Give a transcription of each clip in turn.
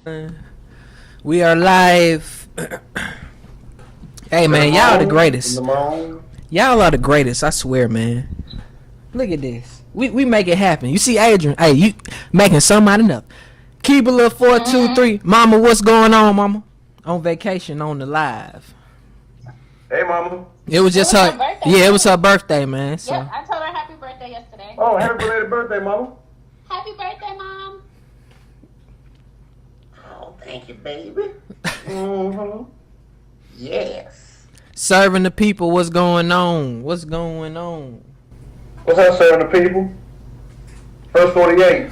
We are live. Hey man, y'all the greatest. Y'all are the greatest, I swear, man. Look at this. We make it happen. You see Adrienne, hey, you making something out of nothing. Keep a little 423. Mama, what's going on, mama? On vacation on the live. Hey, mama. It was just her. Yeah, it was her birthday, man. So. Yep, I told her happy birthday yesterday. Oh, happy belated birthday, mama. Happy birthday, mom. Oh, thank you, baby. Mm-hmm. Yes. Serving the people, what's going on? What's going on? What's up, serving the people? First 48.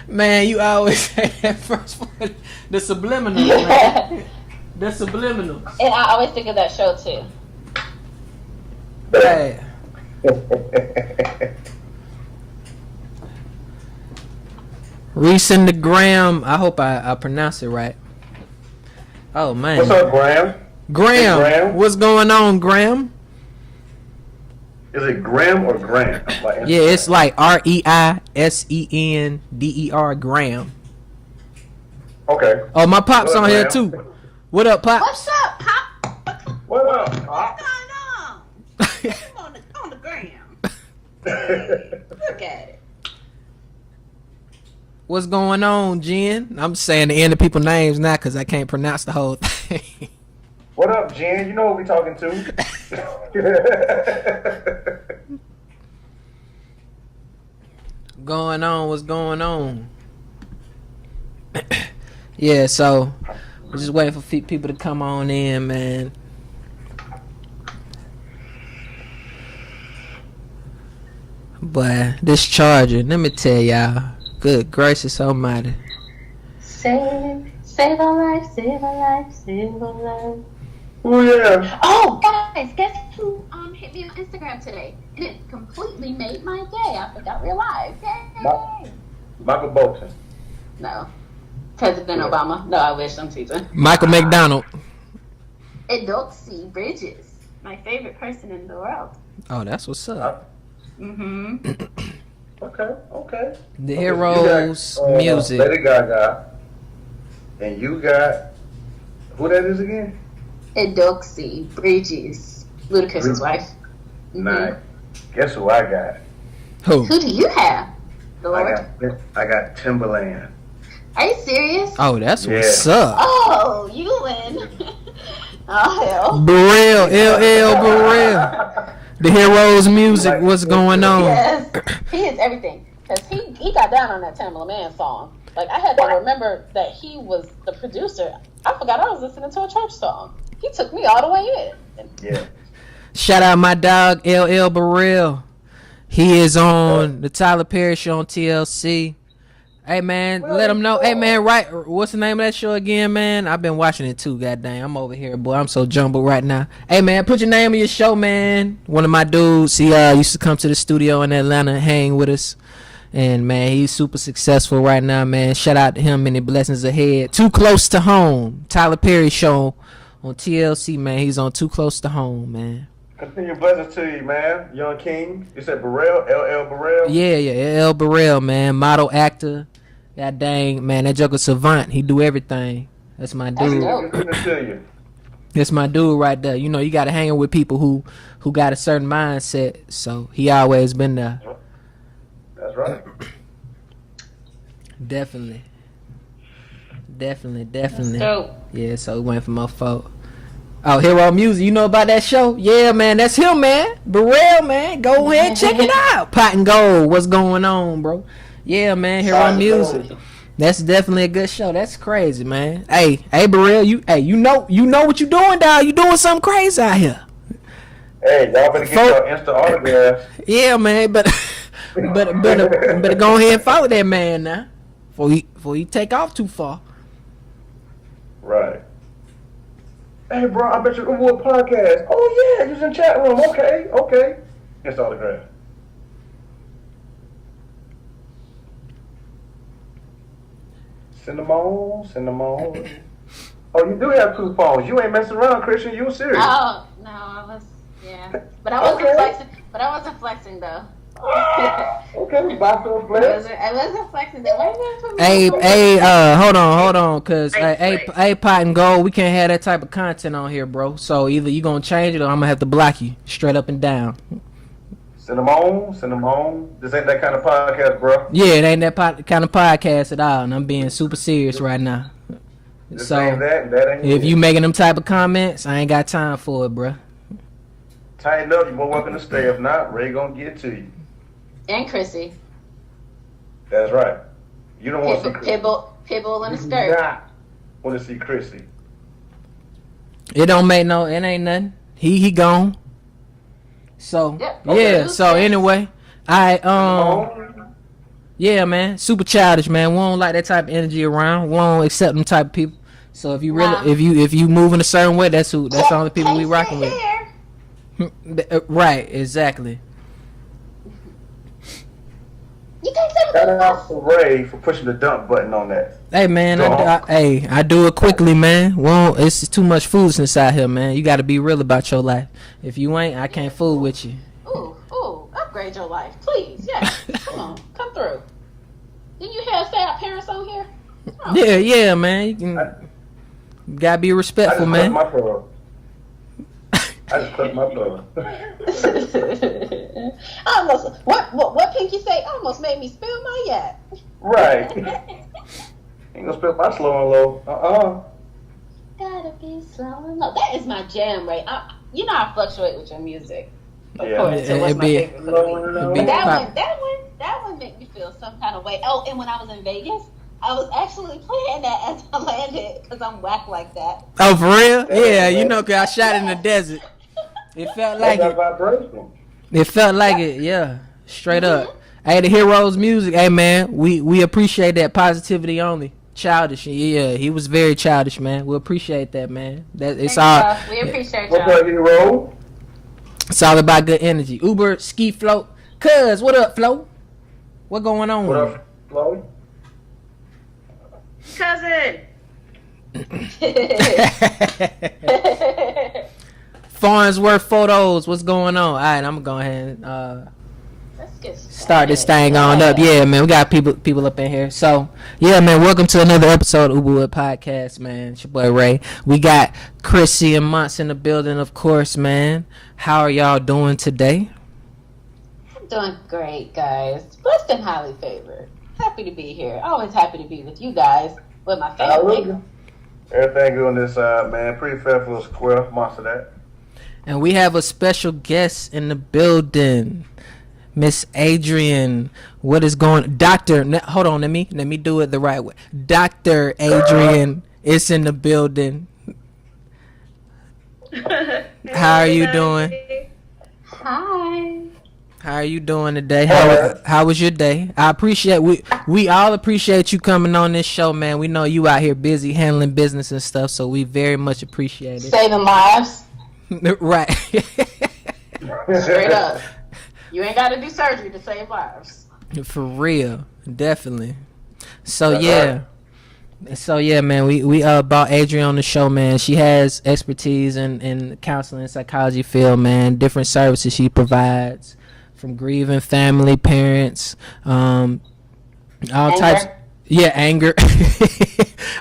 Man, you always say that first one. The subliminal, man. The subliminal. And I always think of that show too. Hey. Reese and the Graham. I hope I pronounced it right. Oh man. What's up, Graham? Graham. What's going on, Graham? Is it Graham or Graham? Like yeah, it's like REISENDER Graham. Okay. Oh, my pop's on here too. What up, Pops? What's up, Pop? What up, Pop? What's going on? on the gram. Look at it. What's going on, Jen? I'm saying the end of people's names now because I can't pronounce the whole thing. What up, Jen? You know who we talking to. Going on? What's going on? Yeah, so we're just waiting for people to come on in, man. But this charger, let me tell y'all, good gracious almighty. Save a life, save a life, save a life. Oh yeah. Oh, guys, guess who hit me on Instagram today? And it completely made my day. I forgot we're live. Yay! Michael Bolton. No. President Obama. No, I wish. I'm teasing. Michael McDonald. Adolphe Bridges. My favorite person in the world. Oh, that's what's up. Mm-hmm. Okay. The Heroes got, music. Lady Gaga. And you got who that is again? Adolphe Bridges. Ludacris's wife. Mm-hmm. Nice. Guess who I got? Who do you have? The Lord? I got Timberland. Are you serious? Oh, that's what's up. Oh, you win. Oh, hell. Burrell, LL Burrell. The Heroes music, what's going on? Yes, he is everything. Because he got down on that Timberland Man song. Like, I had to remember that he was the producer. I forgot I was listening to a church song. He took me all the way in. Yeah. Shout out my dog, LL Burrell. He is on the Tyler Perry show on TLC. Hey, man, let him know. Hey, man, right, what's the name of that show again, man? I've been watching it, too, goddamn. I'm over here, boy. I'm so jumbled right now. Hey, man, put your name of your show, man. One of my dudes, he used to come to the studio in Atlanta and hang with us. And, man, he's super successful right now, man. Shout out to him. Many blessings ahead. Too Close to Home. Tyler Perry show on TLC, man. He's on Too Close to Home, man. Continue blessings to you, man. Young King. You said Burrell, LL Burrell? Yeah, LL Burrell, man. Model actor. God dang, man, that joker savant. He do everything. That's my dude. That's my dude right there. You know, you got to hang with people who got a certain mindset. So he always been there. That's right. Definitely. So, yeah, so we went for my folk. Oh, Hero Music. You know about that show? Yeah, man, that's him, man. Burrell, man. Go ahead and check it out. Pot and Gold. What's going on, bro? Yeah, man, Hero Music. That's definitely a good show. That's crazy, man. Hey, Burrell, you know what you doing, dog. You doing something crazy out here. Hey, y'all better get your Insta autographs. Yeah, man, but better go ahead and follow that man now, before he take off too far. Right. Hey, bro, I bet you Uberwood podcast. Oh yeah, you're in chat room. Okay. Insta autograph. Send them on. Oh, you do have two phones. You ain't messing around, Christian. You serious? Oh, no, I was, yeah. But I wasn't flexing. But I wasn't flexing, though. Okay, bicycle flex. I wasn't flexing that. Why you gonna put me Hey, hold on, cause Hey, hey, Pot and Gold, we can't have that type of content on here, bro. So either you gonna change it or I'm gonna have to block you straight up and down. Send them on. This ain't that kind of podcast, bro. Yeah, it ain't that kind of podcast at all, and I'm being super serious right now. This So ain't that, and that ain't if it. you making them type of comments, I ain't got time for it, bro. Tighten up, you're more welcome to stay. If not, Ray gonna get to you. And Chrissy. That's right. You don't want to see Chrissy. Pitbull in a You skirt. do not want to see Chrissy. It don't make no. It ain't nothing. He gone. So Yep. yeah. Okay. So anyway, I Oh, yeah, man, super childish, man. We don't like that type of energy around. We don't accept them type of people. So if you really, Nah. if you move in a certain way, that's the only people we rocking with. Here. Right, exactly. You can't say shout what out to Ray for pushing the dump button on that. Hey man, Go on. I do it quickly, man. Well, it's too much foolishness out here, man. You got to be real about your life. If you ain't, I can't fool with you. Ooh, upgrade your life, please. Yes, come on, come through. Didn't you have stay-out parents on here? Oh. Yeah, man. You gotta be I respectful, just man. my plug. I just clipped my plug. I almost what Pinky say? Almost made me spill my yak. Right. Ain't gonna spill my slow and low. Gotta be slow and low. That is my jam, right? You know I fluctuate with your music. Yeah. According to what's It my be- favorite for the week. it be But pop- that one made me feel some kind of way. Oh, and when I was in Vegas, I was actually playing that as I landed because I'm whack like that. Oh, for real? Yeah, you know, 'cause I shot in the desert. It felt like That's it. that vibration. It felt like it. Yeah, straight up. Hey, the Heroes music. Hey, man, we appreciate that positivity only. Childish. Yeah, he was very childish, man. We appreciate that, man. That it's all. Thanks, y'all. We appreciate What's y'all. up, hero? It's all about good energy. Uber ski float. Cuz, what up, Flo? What going on? What up, Chloe? Cousin. Farnsworth photos. What's going on? All right, I'm gonna go ahead and Let's get start this thing on up. Yeah, man, we got people up in here. So yeah, man, welcome to another episode of Uberwood podcast, man. It's your boy Ray. We got Chrissy and Monts in the building, of course, man. How are y'all doing today? I'm doing great, guys. Blessed and highly favored. Happy to be here. Always happy to be with you guys, with my family. Hallelujah. Everything good on this side, man. Pretty fair for a square. Monster that. And we have a special guest in the building, Miss Adrienne. What is going, Doctor? Hold on, let me do it the right way. Dr. Adrienne is in the building. How are you doing? Hi. How are you doing today? How was your day? I appreciate we all appreciate you coming on this show, man. We know you out here busy handling business and stuff, so we very much appreciate it. Saving lives. Right. Straight up. You ain't got to do surgery to save lives. For real, definitely. So That's yeah, man. We brought Adrienne on the show, man. She has expertise in counseling and psychology field, man. Different services she provides, from grieving family, parents, all types. Yeah, anger.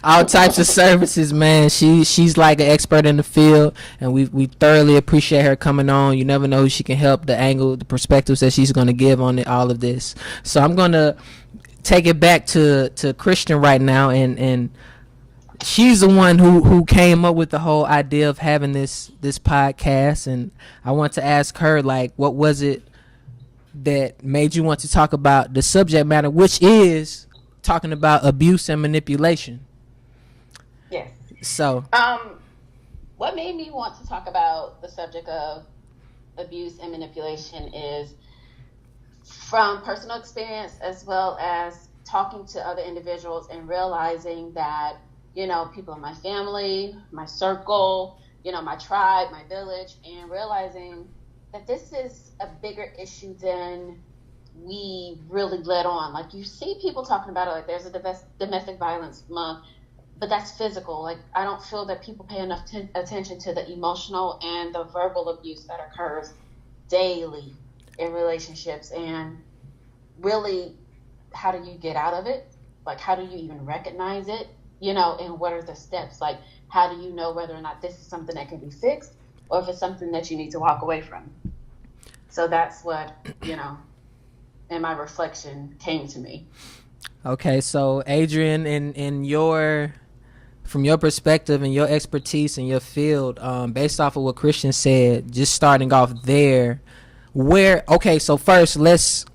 All types of services, man. She's like an expert in the field, and we thoroughly appreciate her coming on. You never know who she can help, the angle, the perspectives that she's going to give on all of this. So I'm going to take it back to Christian right now, and she's the one who came up with the whole idea of having this podcast, and I want to ask her, like, what was it that made you want to talk about the subject matter, which is talking about abuse and manipulation. Yes. So what made me want to talk about the subject of abuse and manipulation is from personal experience, as well as talking to other individuals and realizing that, you know, people in my family, my circle, you know, my tribe, my village, and realizing that this is a bigger issue than we really let on. Like, you see people talking about it, like there's a domestic violence month, but that's physical. Like, I don't feel that people pay enough attention to the emotional and the verbal abuse that occurs daily. in relationships, and really, how do you get out of it? Like, how do you even recognize it? And what are the steps? Like, how do you know whether or not this is something that can be fixed, or if it's something that you need to walk away from? So that's what, in my reflection came to me. Okay, so Adrienne, from your perspective and your expertise in your field, based off of what Christian said, just starting off there, so first let's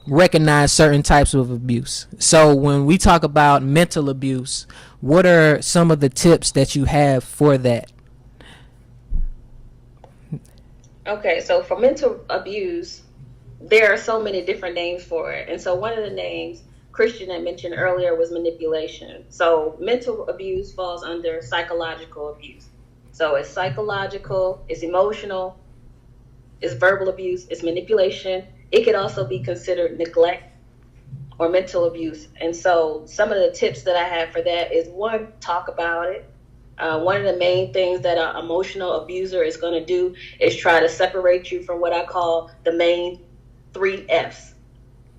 recognize certain types of abuse. So when we talk about mental abuse, what are some of the tips that you have for that? Okay, so for mental abuse, there are so many different names for it. And so one of the names Christian had mentioned earlier was manipulation. So mental abuse falls under psychological abuse. So it's psychological, it's emotional, it's verbal abuse, it's manipulation. It could also be considered neglect or mental abuse. And so some of the tips that I have for that is, one, talk about it. One of the main things that an emotional abuser is going to do is try to separate you from what I call the main 3 F's: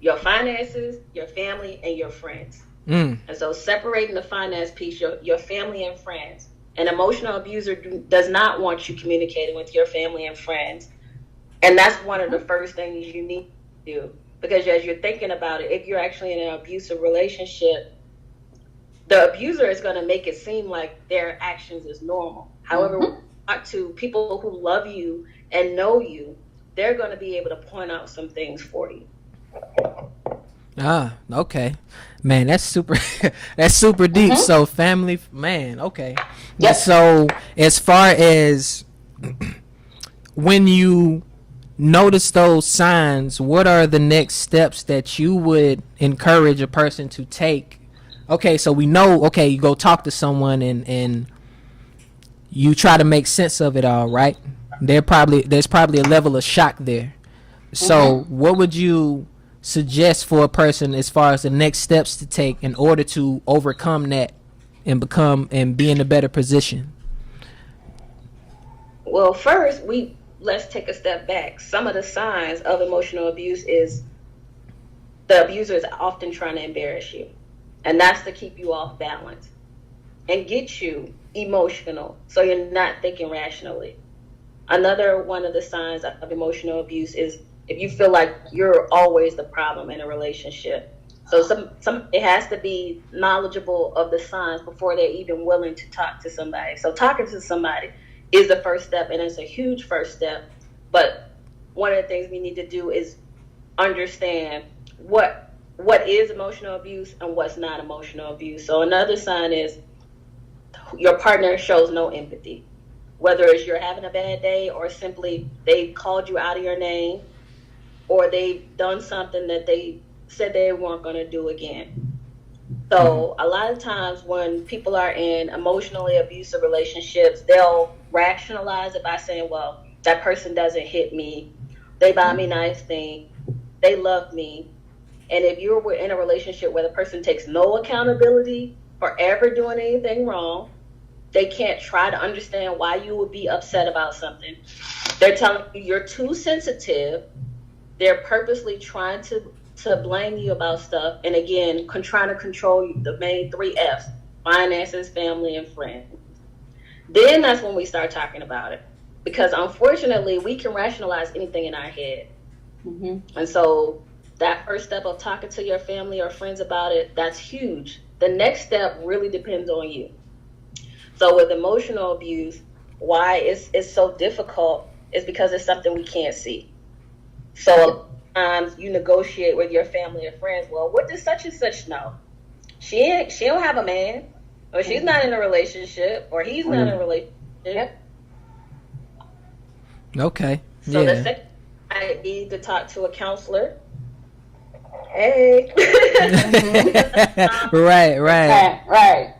your finances, your family, and your friends. And so separating the finance piece, your family and friends. An emotional abuser does not want you communicating with your family and friends. And that's one of the first things you need to do. Because as you're thinking about it, if you're actually in an abusive relationship, the abuser is going to make it seem like their actions is normal. However, to people who love you and know you, they're going to be able to point out some things for you. Okay, man, that's super that's super deep. So family, man, okay. Yes. So as far as when you notice those signs, what are the next steps that you would encourage a person to take? Okay, so we know, you go talk to someone and you try to make sense of it all, right? There's probably a level of shock there. So what would you suggest for a person as far as the next steps to take in order to overcome that and be in a better position? Well, first, let's take a step back. Some of the signs of emotional abuse is the abuser is often trying to embarrass you. And that's to keep you off balance and get you emotional so you're not thinking rationally. Another one of the signs of emotional abuse is if you feel like you're always the problem in a relationship. So it has to be knowledgeable of the signs before they're even willing to talk to somebody. So talking to somebody is the first step, and it's a huge first step. But one of the things we need to do is understand what is emotional abuse and what's not emotional abuse. So another sign is your partner shows no empathy, whether it's you're having a bad day or simply they called you out of your name or they've done something that they said they weren't going to do again. So a lot of times when people are in emotionally abusive relationships, they'll rationalize it by saying, well, that person doesn't hit me, they buy me nice things, they love me. And if you're in a relationship where the person takes no accountability for ever doing anything wrong, they can't try to understand why you would be upset about something. They're telling you you're too sensitive. They're purposely trying to blame you about stuff. And again, trying to control you, the main 3 F's: finances, family, and friends. Then that's when we start talking about it. Because unfortunately, we can rationalize anything in our head. And so that first step of talking to your family or friends about it, that's huge. The next step really depends on you. So with emotional abuse, why it's so difficult is because it's something we can't see. So sometimes you negotiate with your family or friends, well, what does such and such know? She don't have a man, or she's not in a relationship, or he's not in a relationship. Okay. So the second, I need to talk to a counselor. Hey. Right.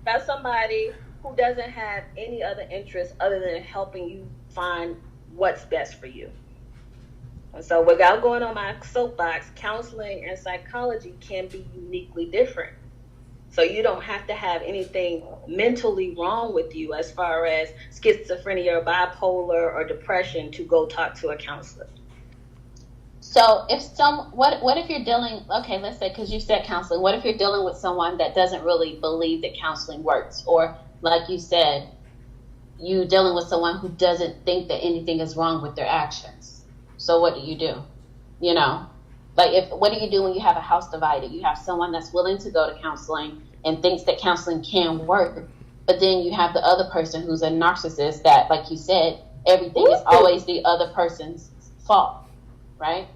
That's somebody who doesn't have any other interest other than helping you find what's best for you. And so without going on my soapbox, counseling and psychology can be uniquely different. So you don't have to have anything mentally wrong with you as far as schizophrenia or bipolar or depression to go talk to a counselor. So what if you're dealing, okay, let's say, because you said counseling, what if you're dealing with someone that doesn't really believe that counseling works, or like you said, you dealing with someone who doesn't think that anything is wrong with their actions? So what do you do? You know, like what do you do when you have a house divided? You have someone that's willing to go to counseling and thinks that counseling can work, but then you have the other person who's a narcissist that, like you said, everything is always the other person's fault, right?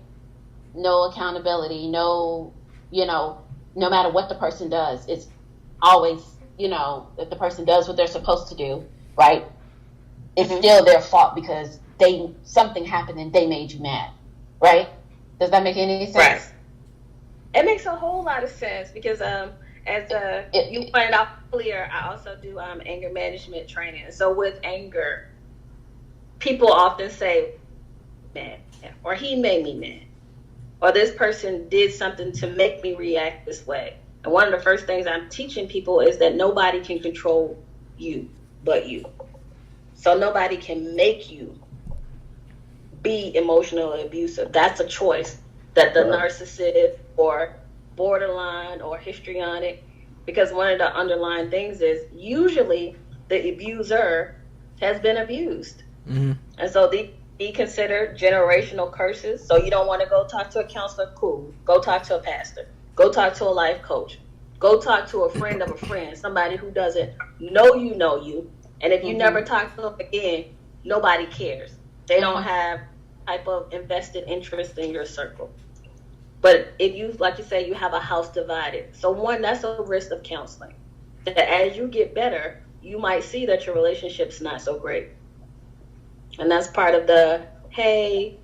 No accountability, no, no matter what the person does, it's always, if the person does what they're supposed to do, right? It's still their fault because something happened and they made you mad, right? Does that make any sense? Right. It makes a whole lot of sense because you pointed out earlier, I also do anger management training. So with anger, people often say, "Mad," or "He made me mad," or "This person did something to make me react this way." And one of the first things I'm teaching people is that nobody can control you but you. So nobody can make you be emotionally abusive. That's a choice that the narcissist or borderline or histrionic, because one of the underlying things is usually the abuser has been abused. Mm-hmm. And so they be considered generational curses. So you don't want to go talk to a counselor, cool. Go talk to a pastor. Go talk to a life coach. Go talk to a friend of a friend, somebody who doesn't know you. And if you never talk to them again, nobody cares. They don't have type of invested interest in your circle. But if you, like you say, you have a house divided. So one, that's a risk of counseling. That as you get better, you might see that your relationship's not so great. And that's part of the, hey,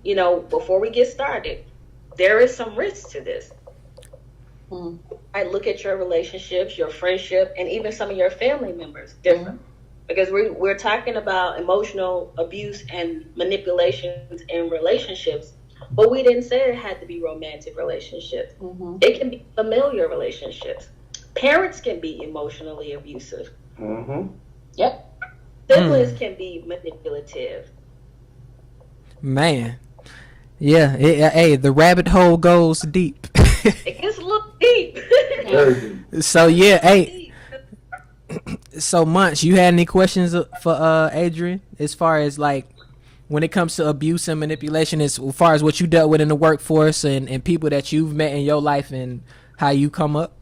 before we get started, there is some risk to this. I look at your relationships, your friendship, and even some of your family members different. Because we're talking about emotional abuse and manipulations in relationships, but we didn't say it had to be romantic relationships. It can be familiar relationships. Parents can be emotionally abusive. Yep. Siblings can be manipulative. Man. Yeah. Hey, the rabbit hole goes deep. It gets a little deep. So, yeah, hey. So, Munch, you had any questions for Adrienne as far as like when it comes to abuse and manipulation, as far as what you dealt with in the workforce and people that you've met in your life and how you come up?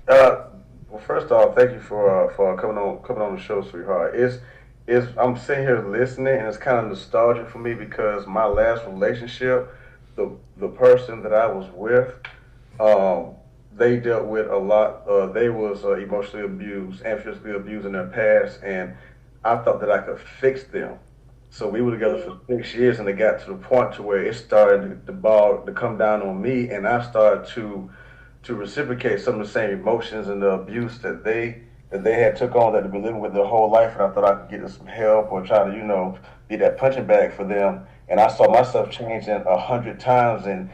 Well, first off, thank you for coming on the show, sweetheart. I'm sitting here listening, and it's kind of nostalgic for me because my last relationship, the person that I was with, they dealt with a lot. They was emotionally abused and physically abused in their past, and I thought that I could fix them. So we were together for 6 years, and it got to the point to where it started the ball to come down on me, and I started to reciprocate some of the same emotions and the abuse that they had took on, that they've been living with their whole life, and I thought I could get them some help or try to be that punching bag for them. And I saw myself changing 100 times, and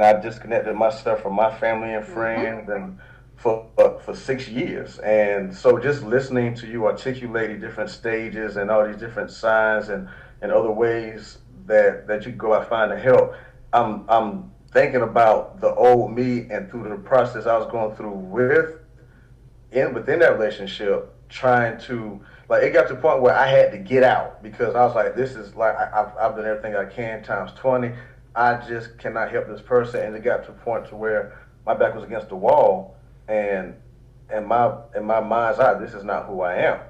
I disconnected myself from my family and friends and for 6 years. And so just listening to you articulate the different stages and all these different signs and other ways that you can go out finding help, I'm thinking about the old me and through the process I was going through within that relationship, trying to, like, it got to the point where I had to get out because I was like, this is like, I've done everything I can times 20. I just cannot help this person. And it got to a point to where my back was against the wall, and in my mind's eye, this is not who I am.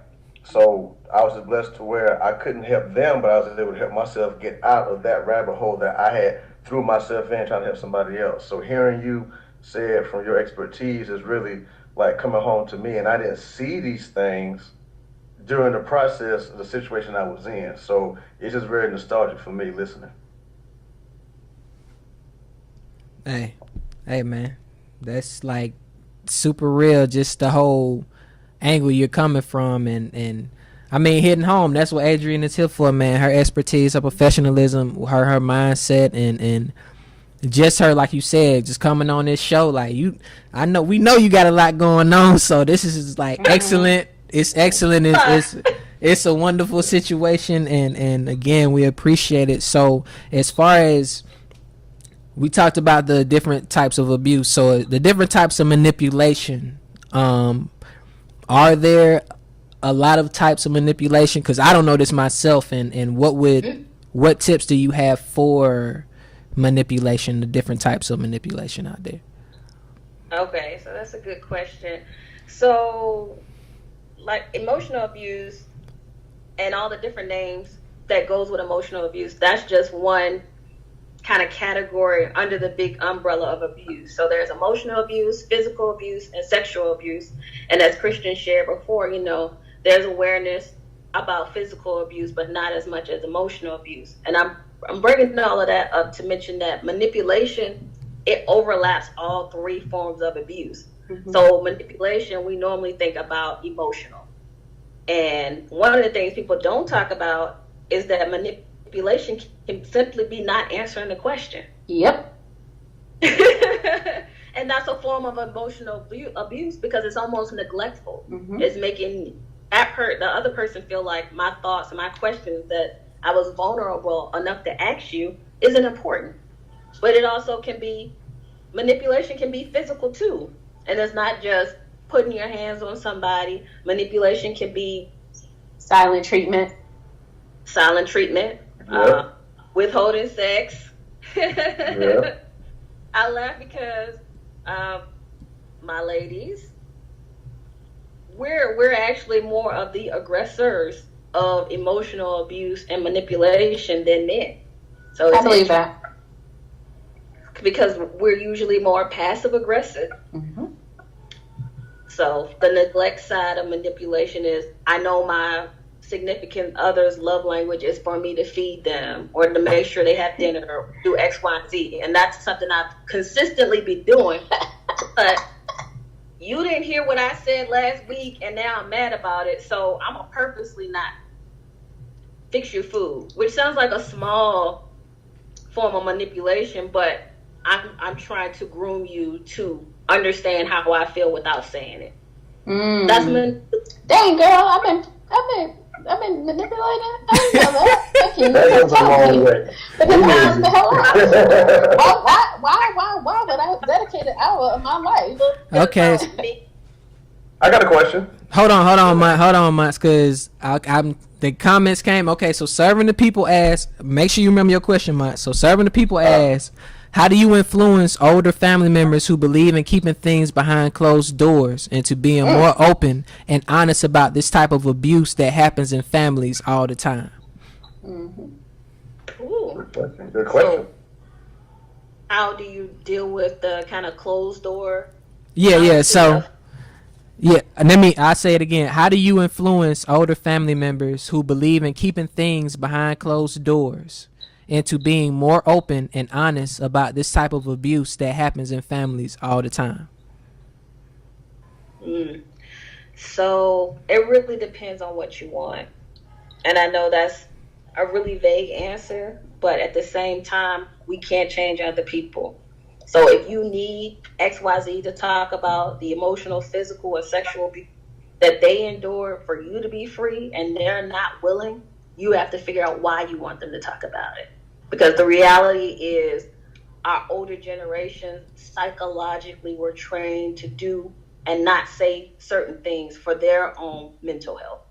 So I was just blessed to where I couldn't help them, but I was able to help myself get out of that rabbit hole that I had threw myself in trying to help somebody else. So hearing you say it from your expertise is really like coming home to me, and I didn't see these things during the process of the situation I was in. So it's just very nostalgic for me listening. Hey, man, that's like super real. Just the whole angle you're coming from, and I mean, hitting home. That's what Adrienne is here for, man. Her expertise, her professionalism, her mindset, and just her, like you said, just coming on this show. Like we know you got a lot going on, so this is like excellent. It's excellent. It's a wonderful situation, and again, we appreciate it. So, as far as we talked about the different types of abuse, so the different types of manipulation, are there a lot of types of manipulation? Because I don't know this myself, and what tips do you have for manipulation, the different types of manipulation out there? Okay, so that's a good question. So, like emotional abuse and all the different names that goes with emotional abuse, that's just one kind of category under the big umbrella of abuse. So there's emotional abuse, physical abuse, and sexual abuse. And as Christian shared before, there's awareness about physical abuse, but not as much as emotional abuse. And I'm bringing all of that up to mention that manipulation, it overlaps all three forms of abuse. Mm-hmm. So manipulation, we normally think about emotional. And one of the things people don't talk about is that manipulation can simply be not answering the question. Yep. And that's a form of emotional abuse because it's almost neglectful. Mm-hmm. It's making the other person feel like my thoughts and my questions that I was vulnerable enough to ask you isn't important. But it also manipulation can be physical too. And it's not just putting your hands on somebody. Manipulation can be silent treatment, Yeah. Withholding sex. Yeah. I laugh because my ladies, we're actually more of the aggressors of emotional abuse and manipulation than men. So I believe that. Because we're usually more passive aggressive. Mm-hmm. So the neglect side of manipulation is, I know my significant other's love language is for me to feed them or to make sure they have dinner or do X, Y, and Z. And that's something I've consistently been doing. But you didn't hear what I said last week and now I'm mad about it. So I'm going to purposely not fix your food, which sounds like a small form of manipulation, but I'm trying to groom you to understand how I feel without saying it. That's dang, girl, I've been manipulating. I didn't know that. Thank you. That goes a long way. Because the hell why would I dedicate an hour of my life? Okay. I got a question. Hold on, Mike, because the comments came. Okay, so serving the people asked. Make sure you remember your question, Mike. So serving the people asked, how do you influence older family members who believe in keeping things behind closed doors into being more open and honest about this type of abuse that happens in families all the time? Mm-hmm. Ooh. Good question. So, how do you deal with the kind of closed door? So, I say it again. How do you influence older family members who believe in keeping things behind closed doors into being more open and honest about this type of abuse that happens in families all the time? So it really depends on what you want. And I know that's a really vague answer, but at the same time, we can't change other people. So if you need XYZ to talk about the emotional, physical, or sexual abuse that they endure for you to be free and they're not willing, you have to figure out why you want them to talk about it. Because the reality is our older generation psychologically were trained to do and not say certain things for their own mental health.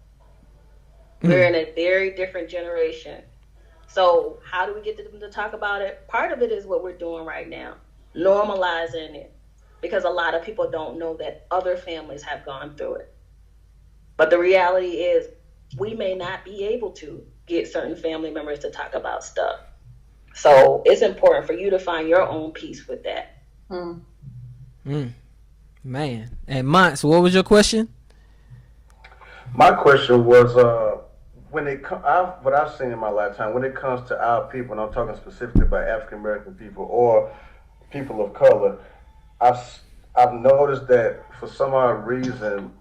We're in a very different generation. So how do we get them to talk about it? Part of it is what we're doing right now, normalizing it. Because a lot of people don't know that other families have gone through it. But the reality is we may not be able to get certain family members to talk about stuff. So it's important for you to find your own peace with that. Man. And Mons, what was your question? My question was, what I've seen in my lifetime, when it comes to our people, and I'm talking specifically about African American people or people of color, I've noticed that for some odd reason,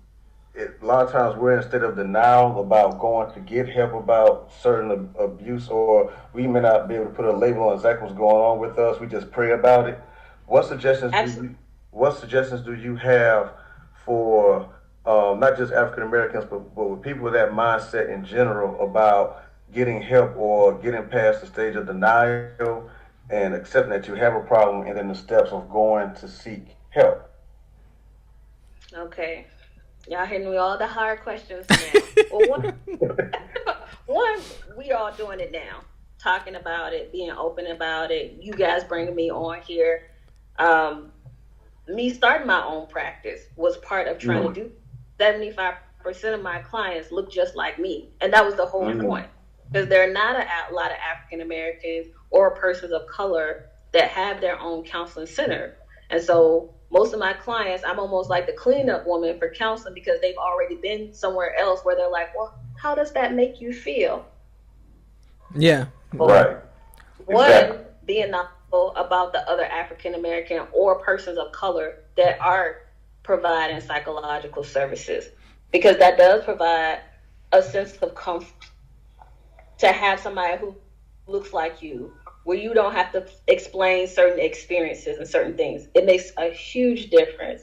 a lot of times we're in a state of denial about going to get help about certain abuse, or we may not be able to put a label on exactly what's going on with us. We just pray about it. What suggestions do you have for not just African Americans, but with people with that mindset in general about getting help or getting past the stage of denial and accepting that you have a problem, and then the steps of going to seek help. Okay. Y'all hitting me all the hard questions now. Well, one, we all doing it now, talking about it, being open about it. You guys bringing me on here. Me starting my own practice was part of trying to do. 75% of my clients look just like me, and that was the whole point. Because there are not a lot of African Americans or persons of color that have their own counseling center, and so most of my clients, I'm almost like the cleanup woman for counseling because they've already been somewhere else where they're like, well, how does that make you feel? Yeah. Right. One, Exactly. being knowledgeable about the other African American or persons of color that are providing psychological services, because that does provide a sense of comfort to have somebody who looks like you, where you don't have to explain certain experiences and certain things. It makes a huge difference.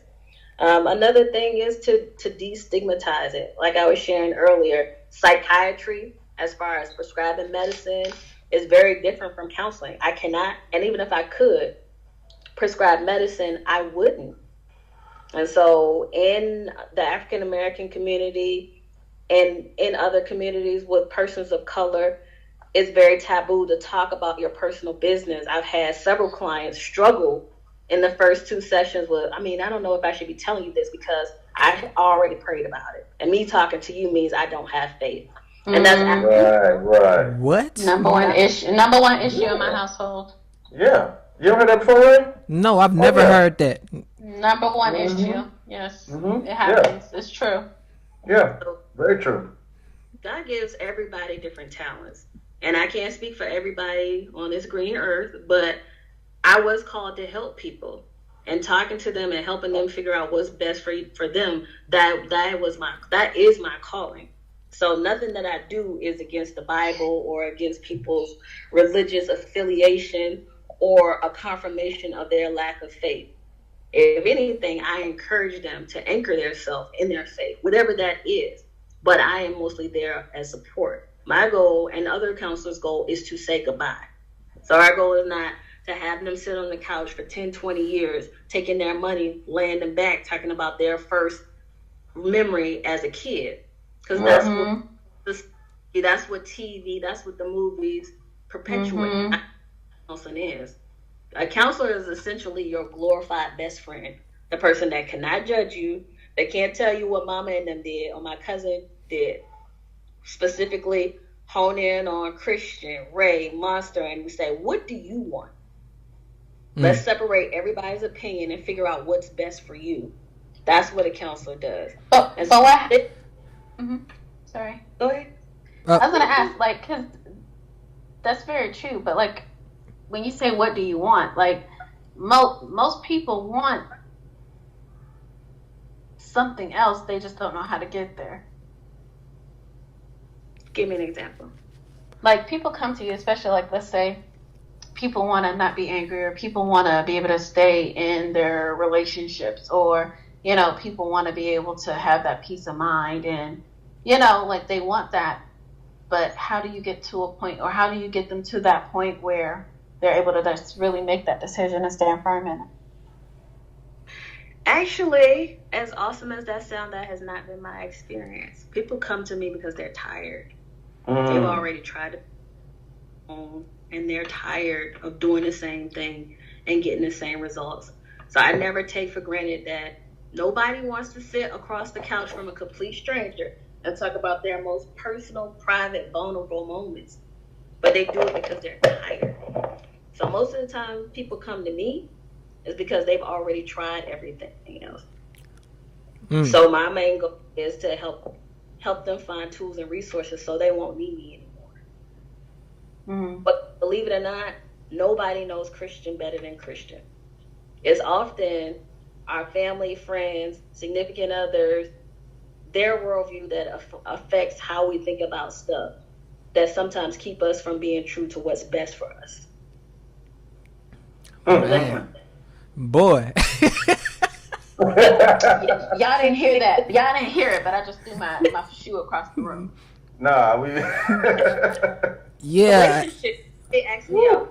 Another thing is to destigmatize it. Like I was sharing earlier, psychiatry, as far as prescribing medicine, is very different from counseling. I cannot, and even if I could prescribe medicine, I wouldn't. And so in the African American community and in other communities with persons of color, it's very taboo to talk about your personal business. I've had several clients struggle in the first 2 sessions with, I don't know if I should be telling you this because I already prayed about it. And me talking to you means I don't have faith. And that's right. What? Number one issue in my household. Yeah. You ever heard that before, Ray? No, I've never heard that. Number one issue. Yes. It happens. Yeah. It's true. Yeah. Very true. God gives everybody different talents. And I can't speak for everybody on this green earth, but I was called to help people, and talking to them and helping them figure out what's best for them. That is my calling. So nothing that I do is against the Bible or against people's religious affiliation or a confirmation of their lack of faith. If anything, I encourage them to anchor themselves in their faith, whatever that is. But I am mostly there as support. My goal and other counselors' goal is to say goodbye. So our goal is not to have them sit on the couch for 10, 20 years, taking their money, laying them back, talking about their first memory as a kid. Because that's what TV, that's what the movies perpetuate. Counseling is. A counselor is essentially your glorified best friend, the person that cannot judge you, that can't tell you what mama and them did or my cousin did. Specifically hone in on Christian, Ray, Monster, and we say, what do you want? Let's separate everybody's opinion and figure out what's best for you. That's what a counselor does. Sorry. Go ahead. I was going to ask, because that's very true, but, when you say, what do you want? Most people want something else. They just don't know how to get there. Give me an example. People come to you, especially, let's say, people want to not be angry, or people want to be able to stay in their relationships, or, people want to be able to have that peace of mind, and, they want that. But how do you get to a point, or how do you get them to that point where they're able to just really make that decision and stand firm in it? Actually, as awesome as that sounds, that has not been my experience. People come to me because they're tired. They've already tried to and they're tired of doing the same thing and getting the same results. So I never take for granted that nobody wants to sit across the couch from a complete stranger and talk about their most personal, private, vulnerable moments. But they do it because they're tired. So most of the time people come to me is because they've already tried everything else. So my main goal is to help them find tools and resources so they won't need me anymore. But believe it or not, nobody knows Christian better than Christian. It's often our family, friends, significant others, their worldview that affects how we think about stuff, that sometimes keep us from being true to what's best for us. Man. Boy. Y'all didn't hear that. Y'all didn't hear it, but I just threw my shoe across the room. Nah, we. Yeah. Relationship. They asked me a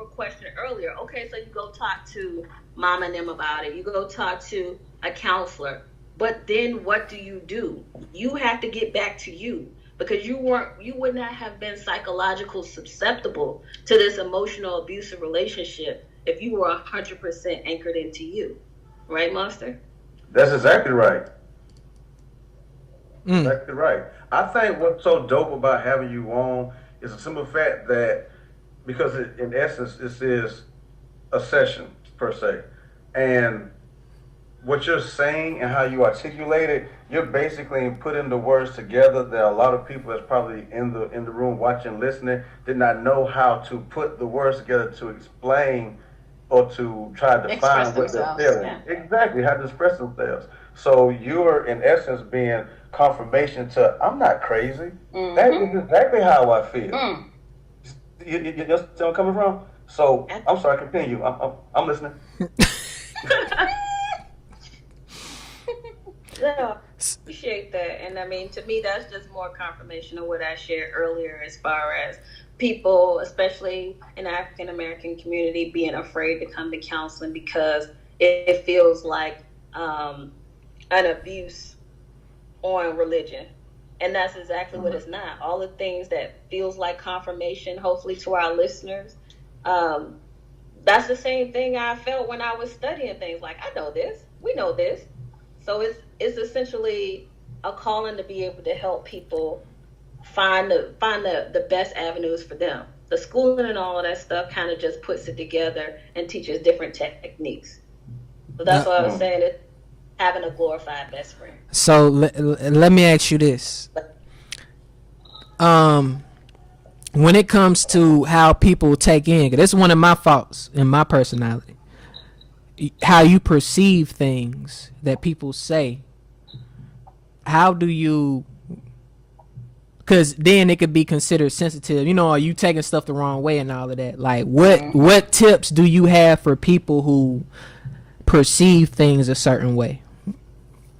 question earlier. Okay, so you go talk to mom and them about it. You go talk to a counselor. But then what do? You have to get back to you, because you would not have been psychologically susceptible to this emotional abusive relationship if you were 100% anchored into you. Right, Monster? That's exactly right. Exactly right. I think what's so dope about having you on is the simple fact that, because in essence this is a session per se, and what you're saying and how you articulate it, you're basically putting the words together that a lot of people that's probably in the room watching, listening, did not know how to put the words together to explain or to try to define what they're feeling. Yeah. Exactly, how to express themselves. So you're in essence being confirmation to, I'm not crazy. Mm-hmm. That is exactly how I feel. You see where I'm coming from? So I'm sorry, continue. I'm listening. No, appreciate that. And I mean, to me, that's just more confirmation of what I shared earlier, as far as people, especially in the African American community, being afraid to come to counseling because it feels like an abuse on religion. And that's exactly what it's not. All the things that feels like confirmation, hopefully to our listeners, that's the same thing I felt when I was studying things. Like, I know this, we know this. So it's essentially a calling to be able to help people find the best avenues for them. The schooling and all of that stuff kind of just puts it together and teaches different techniques. So that's what I was saying, it's having a glorified best friend. So let me ask you this. When it comes to how people take in, 'cause this is one of my faults in my personality, how you perceive things that people say, how do you, because then it could be considered sensitive, are you taking stuff the wrong way and all of that. Like, what tips do you have for people who perceive things a certain way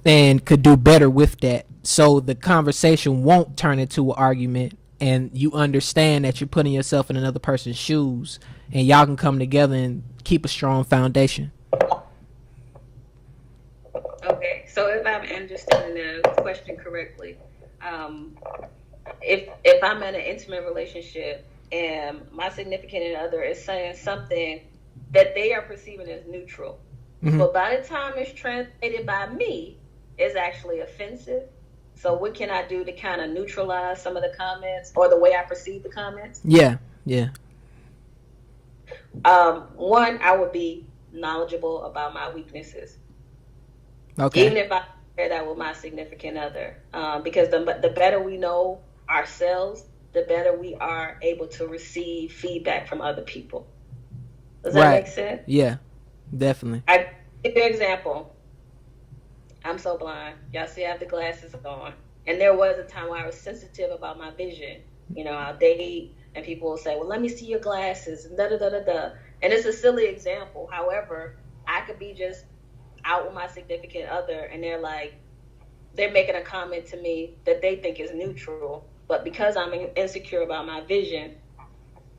and could do better with that, so the conversation won't turn into an argument and you understand that you're putting yourself in another person's shoes and y'all can come together and keep a strong foundation? Okay, so if I'm understanding the question correctly, if I'm in an intimate relationship and my significant other is saying something that they are perceiving as neutral, but by the time it's translated by me, it's actually offensive. So what can I do to kind of neutralize some of the comments or the way I perceive the comments? Yeah. One, I would be knowledgeable about my weaknesses. Okay. Even if I share that with my significant other, because the better we know ourselves, the better we are able to receive feedback from other people. Does that make sense? Yeah, definitely. I give you an example. I'm so blind. Y'all see I have the glasses on. And there was a time where I was sensitive about my vision. I'll date and people will say, well, let me see your glasses and da-da-da-da-da. And it's a silly example. However, I could be just out with my significant other and they're making a comment to me that they think is neutral. But because I'm insecure about my vision,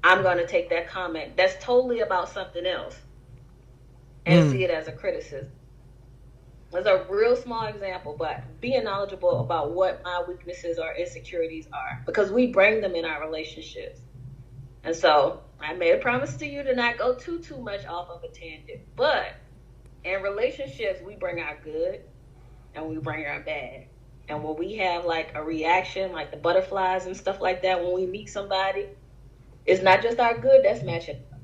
I'm going to take that comment that's totally about something else and see it as a criticism. It's a real small example, but being knowledgeable about what my weaknesses or insecurities are, because we bring them in our relationships. And so I made a promise to you to not go too much off of a tangent. But in relationships, we bring our good and we bring our bad. And when we have like a reaction, like the butterflies and stuff like that, when we meet somebody, it's not just our good that's matching up.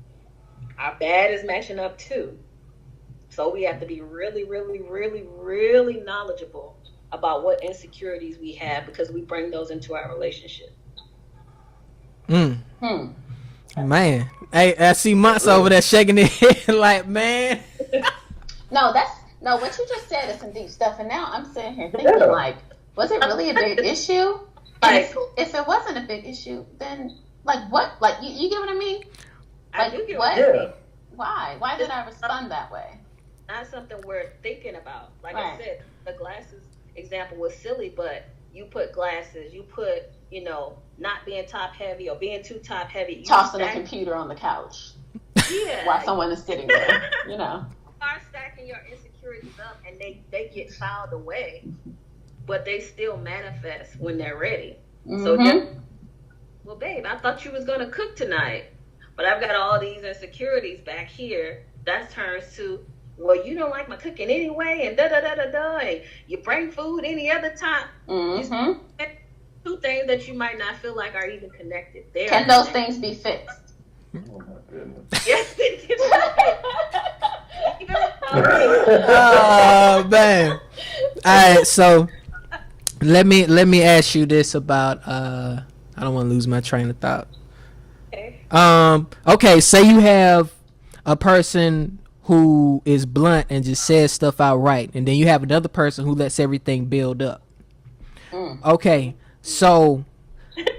Our bad is matching up too. So we have to be really, really, really, really knowledgeable about what insecurities we have, because we bring those into our relationship. Man, hey, I see Monts over there shaking his head like, man. No, what you just said is some deep stuff, and now I'm sitting here thinking, like, was it really a big issue? And if it wasn't a big issue, then what? You get what I mean? I do get what? Yeah. Why? Why did I respond that way? not something we're thinking about. Like Right. I said, the glasses example was silly, but you put glasses, you put, not being top heavy or being too top heavy. You Tossing a computer on the couch Yeah. while someone is sitting there, Start stacking your insecurities up and they get filed away, but they still manifest when they're ready. So well, babe, I thought you was going to cook tonight, but I've got all these insecurities back here. That turns to, well, you don't like my cooking anyway, and da-da-da-da-da, and you bring food any other time. Two things that you might not feel like are even connected. Can those things be fixed? Oh my goodness. Yes, they can. Oh man. All right, so let me ask you this about I don't want to lose my train of thought. Okay, say you have a person who is blunt and just says stuff outright, and then you have another person who lets everything build up. Okay, so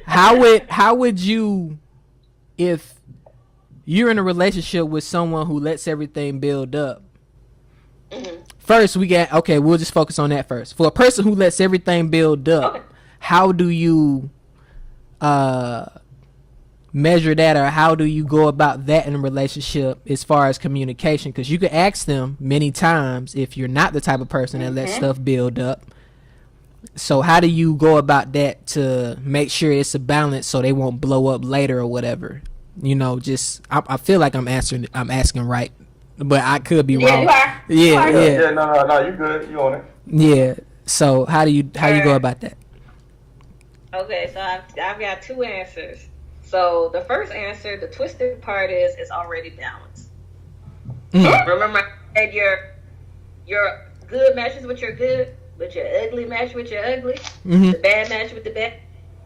how would you, if you're in a relationship with someone who lets everything build up? First, we'll just focus on that first. For a person who lets everything build up, how do you measure that, or how do you go about that in a relationship as far as communication? Because you could ask them many times if you're not the type of person that lets stuff build up. So how do you go about that to make sure it's a balance so they won't blow up later or whatever? I feel like I'm asking right, but I could be wrong. You are. No, you good. You on it. Yeah. So how do you go about that? Okay, so I've got two answers. So the first answer, the twisted part is it's already balanced. Remember, I said your good matches with your good, but your ugly match with your ugly. The bad match with the bad.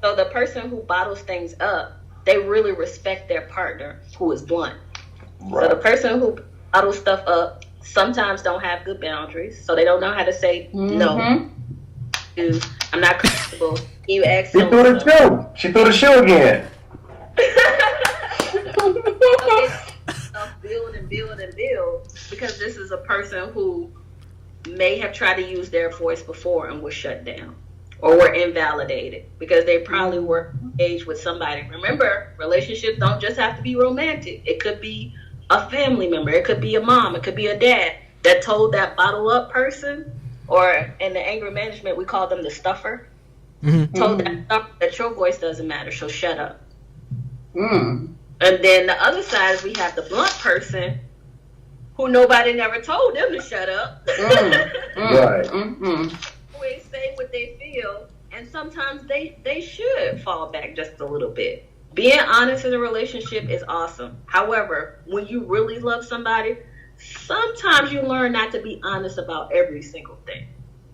So the person who bottles things up, they really respect their partner who is blunt. Right. So the person who bottles stuff up sometimes don't have good boundaries, so they don't know how to say no. I'm not comfortable. You ask. She threw the shoe. She threw the shoe again. Build and build, because this is a person who may have tried to use their voice before and was shut down or were invalidated because they probably were engaged with somebody. Remember, relationships don't just have to be romantic. It could be a family member. It could be a mom. It could be a dad that told that bottle up person, or in the anger management, we call them the stuffer. Told that stuffer that your voice doesn't matter, so shut up. And then the other side is we have the blunt person who nobody never told them to shut up. Right. Always say what they feel, and sometimes they should fall back just a little bit. Being honest in a relationship is awesome. However, when you really love somebody, sometimes you learn not to be honest about every single thing.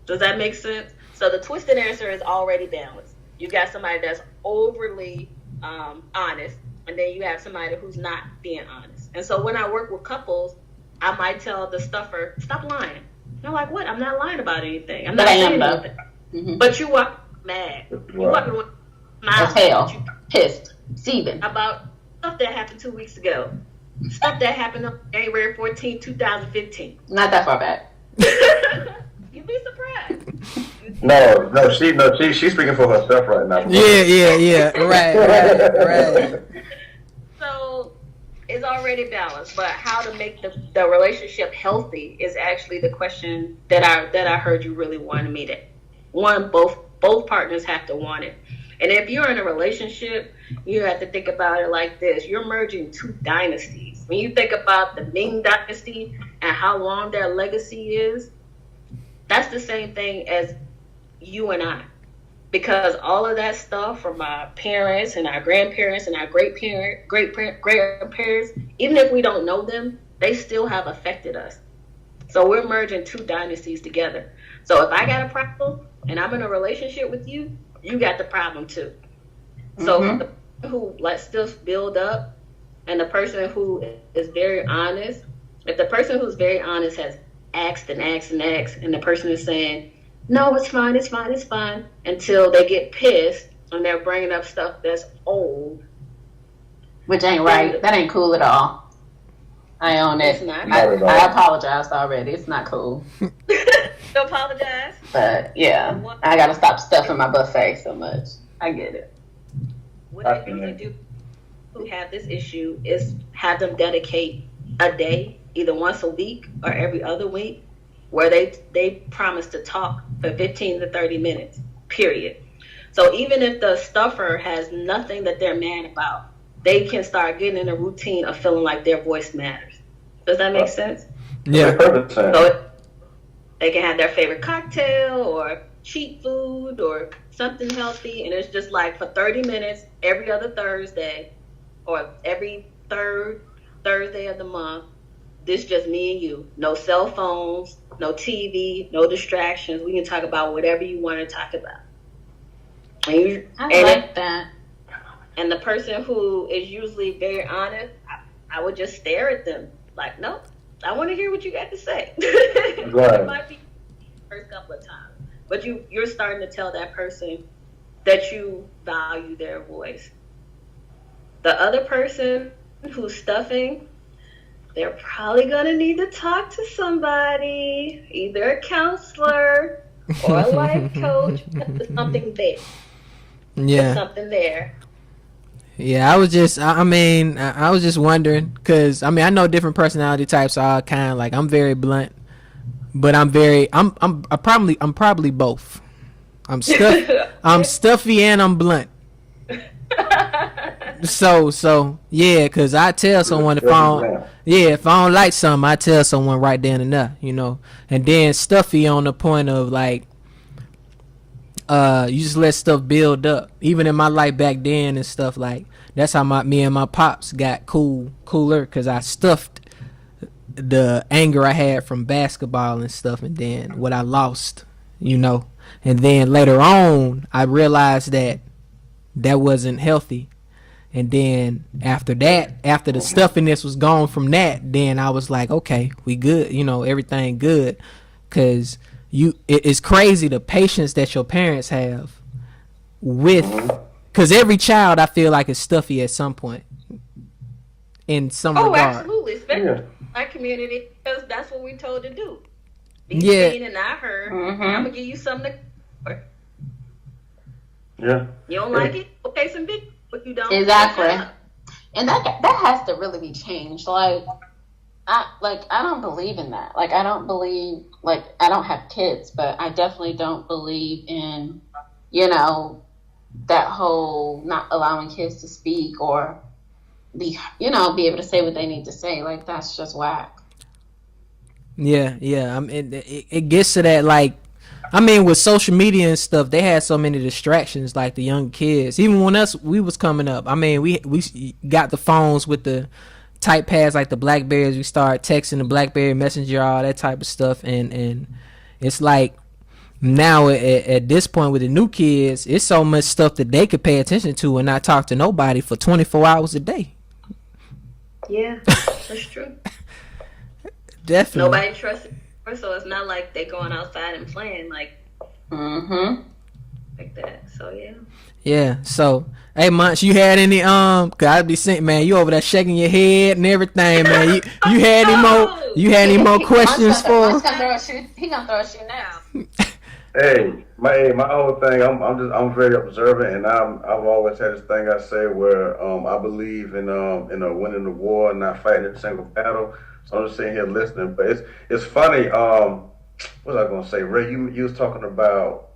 Does that make sense? So the twisted answer is already balanced. You got somebody that's overly honest, and then you have somebody who's not being honest. And so when I work with couples, I might tell the stuffer, stop lying. They're like, what? I'm not lying about anything. I'm not saying anything. But you walk mad. You walk with as hell, pissed, seething about stuff that happened 2 weeks ago. Stuff that happened on January 14, 2015. Not that far back. You'd be surprised. She's speaking for herself right now. Yeah. Right. So it's already balanced, but how to make the relationship healthy is actually the question that I heard you really wanted me to. Both partners have to want it. And if you're in a relationship, you have to think about it like this. You're merging two dynasties. When you think about the Ming dynasty and how long their legacy is, that's the same thing as you and I. Because all of that stuff from our parents and our grandparents and our great-grandparents, even if we don't know them, they still have affected us. So we're merging two dynasties together. So if I got a problem and I'm in a relationship with you, you got the problem too. So the person who lets stuff build up and the person who is very honest, if the person who's very honest has asked and the person is saying, no, it's fine, until they get pissed and they're bringing up stuff that's old. Which ain't right. That ain't cool at all. I own It's it. not. Not at all. I apologized already. It's not cool. Don't apologize. But yeah, I gotta stop stuffing my buffet so much. I get it. What I usually do who have this issue is have them dedicate a day, either once a week or every other week, where they promise to talk for 15 to 30 minutes, period. So even if the stuffer has nothing that they're mad about, they can start getting in a routine of feeling like their voice matters. Does that make sense? Yeah. Perfect sense. So they can have their favorite cocktail or cheap food or something healthy, and it's just like for 30 minutes every other Thursday or every third Thursday of the month, this just me and you. No cell phones, no TV, no distractions. We can talk about whatever you want to talk about. I like that. And the person who is usually very honest, I would just stare at them like, no, I want to hear what you got to say. Right. It might be the first couple of times, but you're starting to tell that person that you value their voice. The other person who's stuffing, they're probably going to need to talk to somebody, either a counselor or a life coach. There's something there. Yeah. There's something there. Yeah, I was just, I was just wondering, because, I know different personality types are all kind of like, I'm very blunt, but I'm probably both. I'm stuffy and I'm blunt. So, yeah, because I tell someone if I don't like something, I tell someone right then and there, and then stuffy on the point of like, you just let stuff build up. Even in my life back then and stuff, like that's how me and my pops got cooler, because I stuffed the anger I had from basketball and stuff, and then what I lost, and then later on I realized that wasn't healthy, and then after the stuffiness was gone from that, then I was like, okay, we good, everything good, because it's crazy the patience that your parents have with, because every child I feel like is stuffy at some point in some regard. Absolutely, especially in our community, because that's what we're told to do. Be seen and not heard. I'm gonna give you something to. Yeah. You don't like it? Okay, some big, but you don't. Exactly. And that has to really be changed. I don't believe in that. I don't believe, I don't have kids, but I definitely don't believe in, that whole not allowing kids to speak or be able to say what they need to say. That's just whack. Yeah. It gets to that, with social media and stuff, they had so many distractions, like the young kids. Even when we was coming up, we got the phones with the type pads, like the Blackberries. We start texting the Blackberry Messenger, all that type of stuff, and it's like now at this point with the new kids, it's so much stuff that they could pay attention to and not talk to nobody for 24 hours a day. Yeah, that's true. Definitely. Nobody trusts it, so it's not like they're going outside and playing like that. So yeah. Yeah. So, hey, Munch, you had any cause I'd be saying, man, you over there shaking your head and everything, man. You had any more questions for? He gonna throw a shoe now. Hey, my whole thing, I'm very observant, and I've always had this thing I say where I believe in winning the war and not fighting a single battle. So I'm just sitting here listening. But it's funny. What was I gonna say, Ray? You was talking about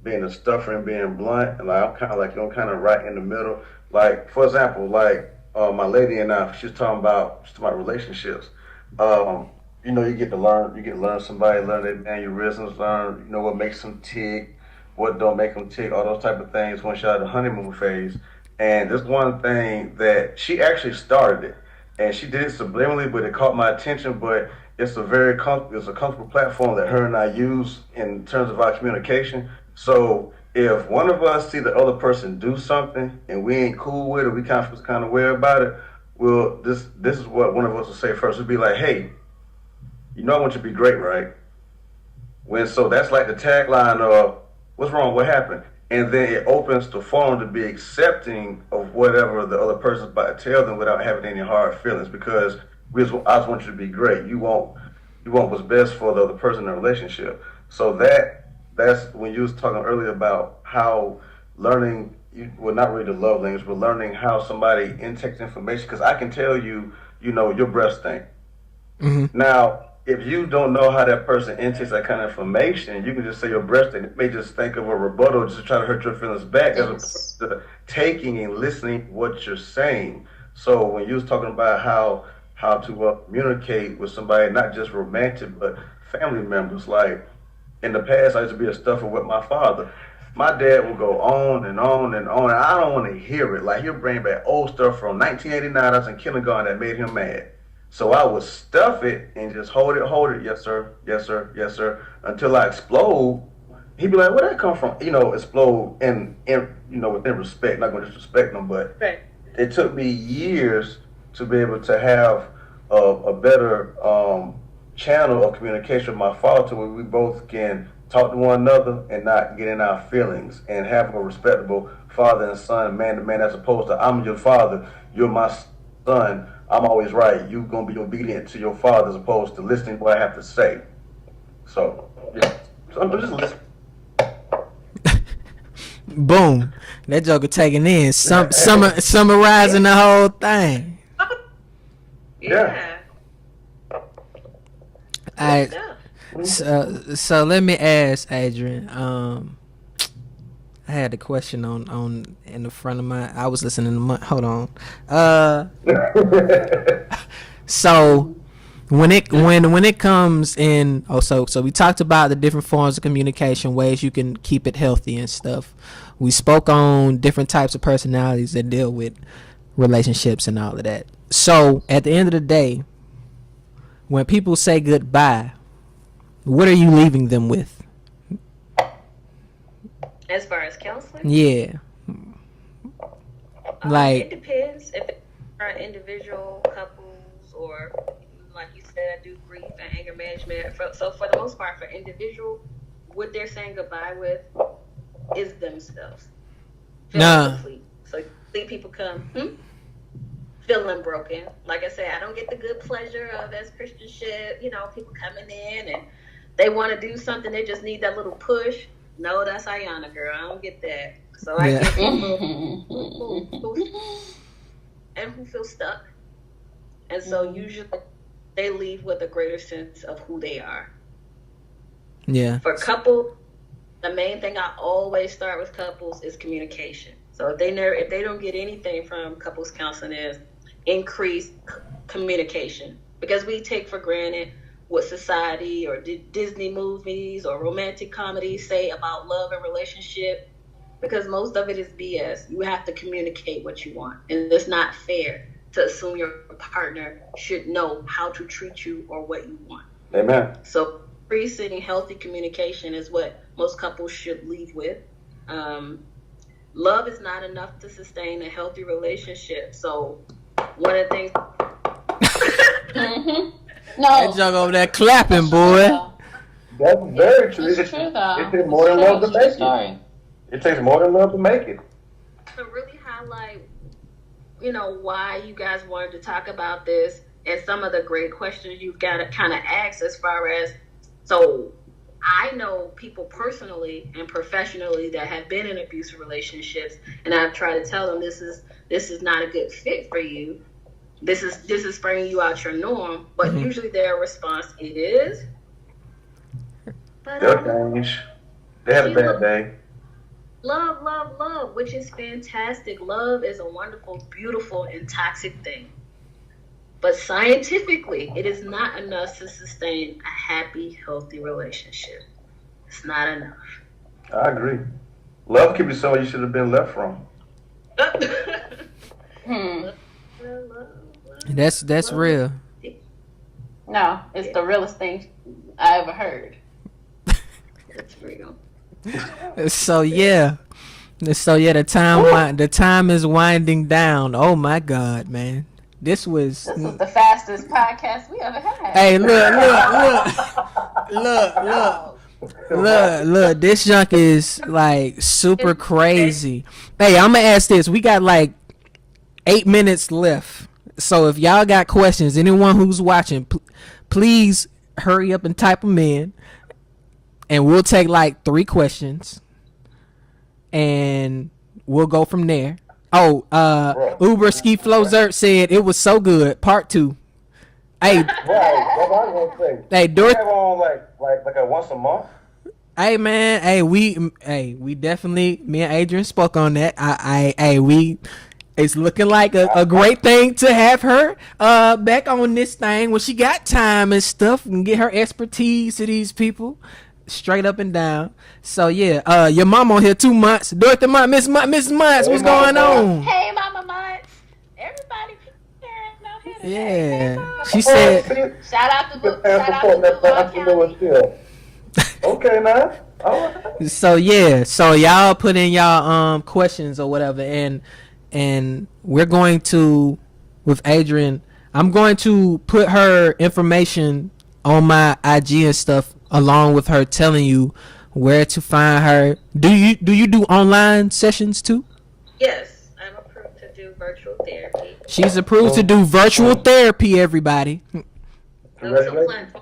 being a stuffer and being blunt, and I'm kind of like you're kind of right in the middle. Like for example, my lady and I, she's talking about relationships. You get to learn somebody, learn their mannerisms, learn what makes them tick, what don't make them tick, all those type of things once you're at the honeymoon phase. And there's one thing that she actually started it, and she did it subliminally, but it caught my attention. But it's a comfortable platform that her and I use in terms of our communication. So if one of us see the other person do something and we ain't cool with it, we kind of weird about it. Well, this is what one of us will say first. It'll be like, hey, I want you to be great, right? So that's like the tagline of what's wrong, what happened? And then it opens the forum to be accepting of whatever the other person's about to tell them without having any hard feelings. Because I just want you to be great. You want what's best for the other person in the relationship. So that's when you was talking earlier about how learning, well, not really the love language, but learning how somebody intakes information. Because I can tell you, your breath stink. Now, if you don't know how that person intakes that kind of information, you can just say your breast, and it may just think of a rebuttal just to try to hurt your feelings back, as opposed to taking and listening what you're saying. So when you was talking about how to communicate with somebody, not just romantic but family members, like in the past, I used to be a stuffer with my father. My dad would go on and on and on, and I don't want to hear it. Like, he'll bring back old stuff from 1989. I was in kindergarten that made him mad. So I would stuff it and just hold it. Yes, sir. Yes, sir. Yes, sir. Until I explode. He'd be like, "Where'd that come from?" Explode within respect. Not going to disrespect them, but Right. it took me years to be able to have a better channel of communication with my father, to where we both can talk to one another and not get in our feelings, and have a respectable father and son, man to man, as opposed to, I'm your father, you're my son, I'm always right, you gonna be obedient to your father, as opposed to listening to what I have to say. So, yeah. So I'm just listening. Boom. That joker taking in summarizing the whole thing. Yeah. I so let me ask Adrienne. I had a question on in the front of my. I was listening to my. Hold on. So when it comes in, so we talked about the different forms of communication, ways you can keep it healthy and stuff. We spoke on different types of personalities that deal with relationships and all of that. So at the end of the day, when people say goodbye, what are you leaving them with? As far as counseling? Yeah. Like, it depends if it's for individual couples, or like you said, I do grief and anger management. So for the most part, for individual, what they're saying goodbye with is themselves. Feeling complete. So you see people come feeling broken. Like I said, I don't get the good pleasure of, as Christian shit, people coming in and they want to do something, they just need that little push. No, that's Ayana, girl. I don't get that. So I get people who feel stuck. And so usually they leave with a greater sense of who they are. Yeah. For couple, the main thing I always start with couples is communication. So if they don't get anything from couples counseling, is increase communication, because we take for granted what society or Disney movies or romantic comedies say about love and relationship, because most of it is BS. You have to communicate what you want, and it's not fair to assume your partner should know how to treat you or what you want. Amen. So increasing healthy communication is what most couples should lead with. Love is not enough to sustain a healthy relationship. So one of the things No. That junk over there clapping, boy. That's very true. It's true, though. It takes more than love to make Story. it. It takes more than love to make it. to really highlight, why you guys wanted to talk about this, and some of the great questions you've got to kind of ask, as far as, so I know people personally and professionally that have been in abusive relationships, and I've tried to tell them this is not a good fit for you. This is bringing you out your norm, but usually their response, it is. But They'll change. They had a bad day. love, which is fantastic. Love is a wonderful, beautiful, and toxic thing. But scientifically, it is not enough to sustain a happy, healthy relationship. It's not enough. I agree. Love can be someone you should have been left from. That's real. No, it's the realest thing I ever heard. That's real. So yeah, the time is winding down. Oh my God, man, this was the fastest podcast we ever had. Hey, look. This junk is like super crazy. Hey, I'm gonna ask this. We got like 8 minutes left. So if y'all got questions, anyone who's watching, please hurry up and type them in, and we'll take like 3 questions, and we'll go from there. Oh, Uber Ski Flow Zert said it was so good. Part 2. Hey, Right, that's what I was gonna say. hey, We have on like a once a month. Hey man, we definitely, me and Adrienne spoke on that. It's looking like a great thing to have her back on this thing when she got time and stuff, and get her expertise to these people straight up and down. So yeah, your mom on here 2 months. Dorothy Miss Months, what's going on? Hey, Mama Months. Everybody parents out here today. Yeah, Hey, Mama. she said. Shout out to County. Okay, now. All right. So yeah, so y'all put in y'all questions or whatever, and we're going to, with Adrienne, I'm going to put her information on my IG and stuff, along with her telling you where to find her. Do you do online sessions too? Yes, I'm approved to do virtual therapy. She's approved to do virtual therapy, everybody. Congratulations.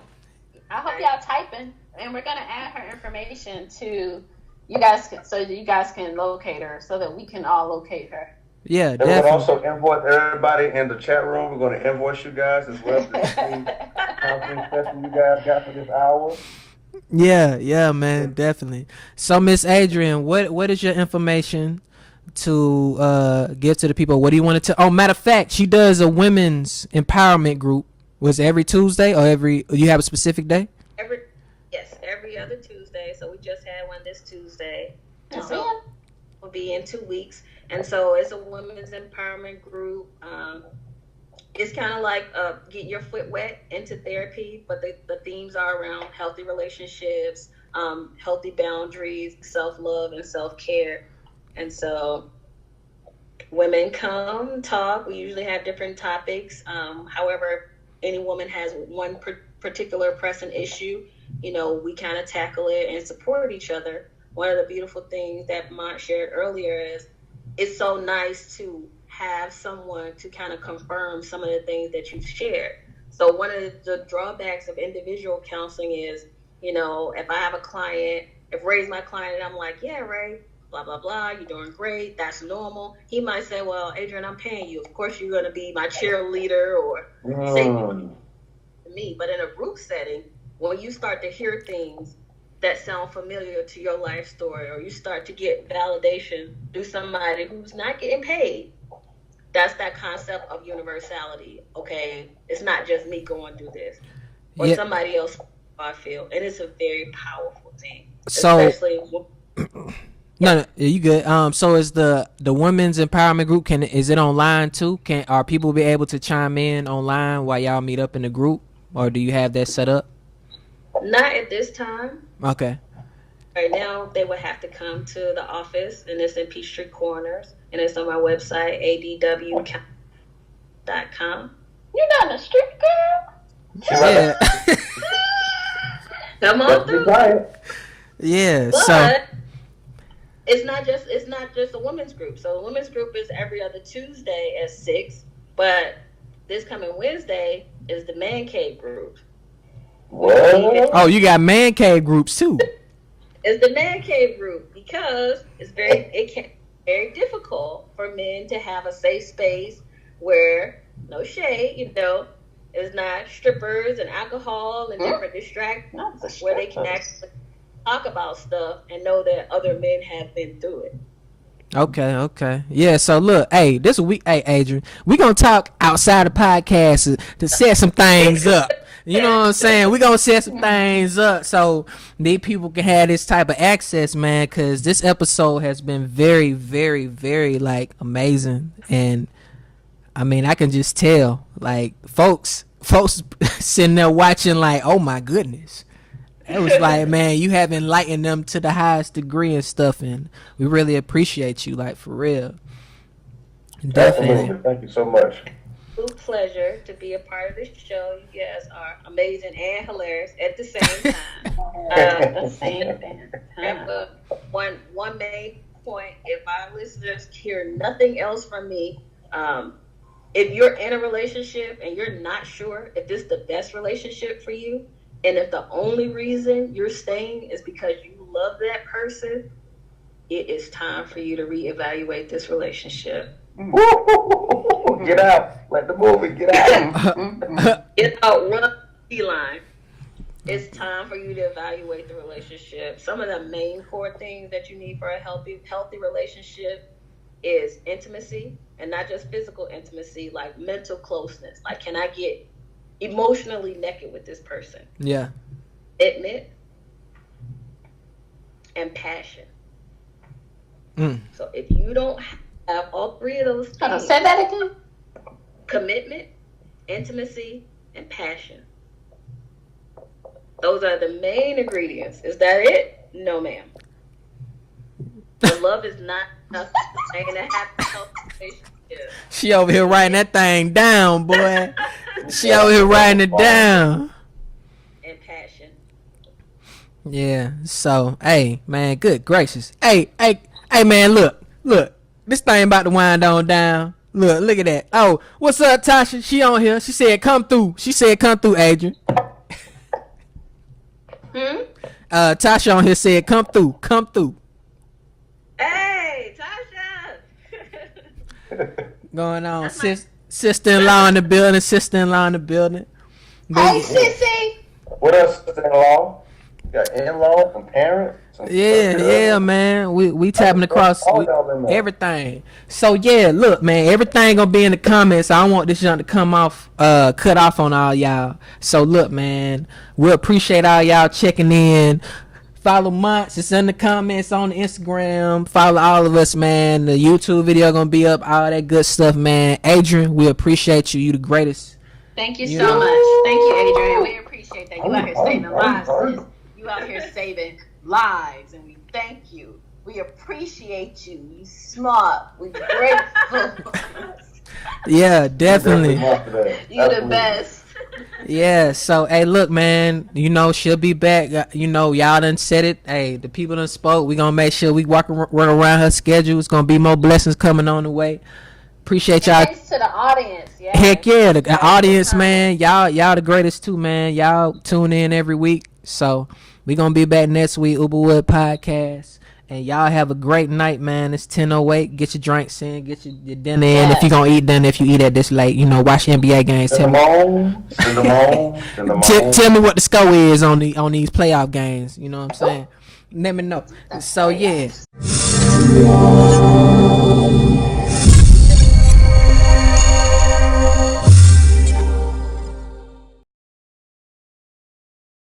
I hope y'all typing, and we're gonna add her information to you guys, so you guys can locate her, so that we can all locate her. Yeah, And we're gonna definitely. also invoice everybody in the chat room. We're gonna invoice you guys as well for the counseling session you guys got for this hour. Yeah, man, definitely. So Miss Adrienne, what is your information to give to the people? What do you want to? Oh, matter of fact, she does a women's empowerment group. Was it every Tuesday or you have a specific day? Every other Tuesday. So we just had one this Tuesday, and Oh, so man. we'll be in 2 weeks. And so it's a women's empowerment group. It's kind of like get your foot wet into therapy, but the themes are around healthy relationships, healthy boundaries, self-love, and self-care. And so women come talk. We usually have different topics. However, any woman has one particular pressing issue, we kind of tackle it and support each other. One of the beautiful things that Mont shared earlier is it's so nice to have someone to kind of confirm some of the things that you've shared. So one of the drawbacks of individual counseling is, if I have a client, if Ray's my client and I'm like, yeah, Ray, blah, blah, blah, you're doing great, that's normal. He might say, well, Adrienne, I'm paying you. Of course you're going to be my cheerleader or say to me. But in a group setting, when you start to hear things that sound familiar to your life story, or you start to get validation through somebody who's not getting paid, that's that concept of universality. Okay, it's not just me going through this, or somebody else. I feel, and it's a very powerful thing. So, especially no, you good. So is the women's empowerment group? Is it online too? Are people be able to chime in online while y'all meet up in the group, or do you have that set up? Not at this time. Okay. Right now, they would have to come to the office, and it's in Peachtree Corners, and it's on my website, adwcount.com. You're not a street girl. Yeah. Come on through. Yeah. But So it's not just a women's group. So the women's group is every other Tuesday at 6, but this coming Wednesday is the man cave group. What? you got man cave groups too. It's the man cave group because it can be very difficult for men to have a safe space where, no shade, it's not strippers and alcohol and different distractions, where they can actually talk about stuff and know that other men have been through it. Okay. Yeah, so look, hey, this week, hey, Adrienne, we gonna talk outside the podcast to set some things up. You know what I'm saying? We gonna set some things up so these people can have this type of access, man, because this episode has been very, very, very, like, amazing. And, I mean, I can just tell, like, folks sitting there watching like, oh, my goodness. It was like, man, you have enlightened them to the highest degree and stuff, and we really appreciate you, like, for real. Definitely. Thank you so much. Pleasure to be a part of this show. You guys are amazing and hilarious at the same time. One main point: if our listeners hear nothing else from me, if you're in a relationship and you're not sure if this is the best relationship for you, and if the only reason you're staying is because you love that person, it is time for you to reevaluate this relationship. Get out. Let the movie get out. Get out, run the line. It's time for you to evaluate the relationship. Some of the main core things that you need for a healthy relationship is intimacy, and not just physical intimacy, like mental closeness. Like, can I get emotionally naked with this person? Yeah. Commitment and passion. So if you don't have all three of those things, say that again. commitment, intimacy, and passion. Those are the main ingredients. Is that it? No, ma'am. The love is not enough to have a healthy relationship. She over here writing that thing down, boy. She over here writing it down. And passion. Yeah. So, hey, man, good gracious. Hey, man, look. This thing about to wind on down. Look at that. Oh, what's up, Tasha? She on here. She said, come through. Adrienne. Tasha on here said, come through. Hey, Tasha. Going on. Sister-in-law in the building. Hey, sissy. What else, sister-in-law? You got in-laws and parents. Yeah, man. We tapping across everything. So yeah, look, man, everything gonna be in the comments. I don't want this junk to come off, cut off on all y'all. So look, man, we appreciate all y'all checking in. Follow Monts. It's in the comments on the Instagram. Follow all of us, man. The YouTube video gonna be up. All that good stuff, man. Adrienne, we appreciate you. You the greatest. Thank you so much. Thank you, Adrienne. We appreciate that. You out here saving lives, sis. You out here saving lives, and we thank you. We appreciate you. You smart. We grateful. Yeah, definitely. You the best. Yeah, so hey, look, man, you know she'll be back. You know, y'all done said it. Hey, the people done spoke. We gonna make sure we work around her schedule. It's gonna be more blessings coming on the way. Appreciate y'all. Thanks to the audience. Yeah. Heck yeah, the audience, man. Y'all the greatest too, man. Y'all tune in every week. So we gonna be back next week, Uberwood podcast. And y'all have a great night, man. It's 10:08. Get your drinks in. Get your dinner in. If you gonna eat dinner, if you eat at this late, you know, watch NBA games. Send them on. Tell me what the score is on these playoff games. You know what I'm saying? Let me know. So yeah.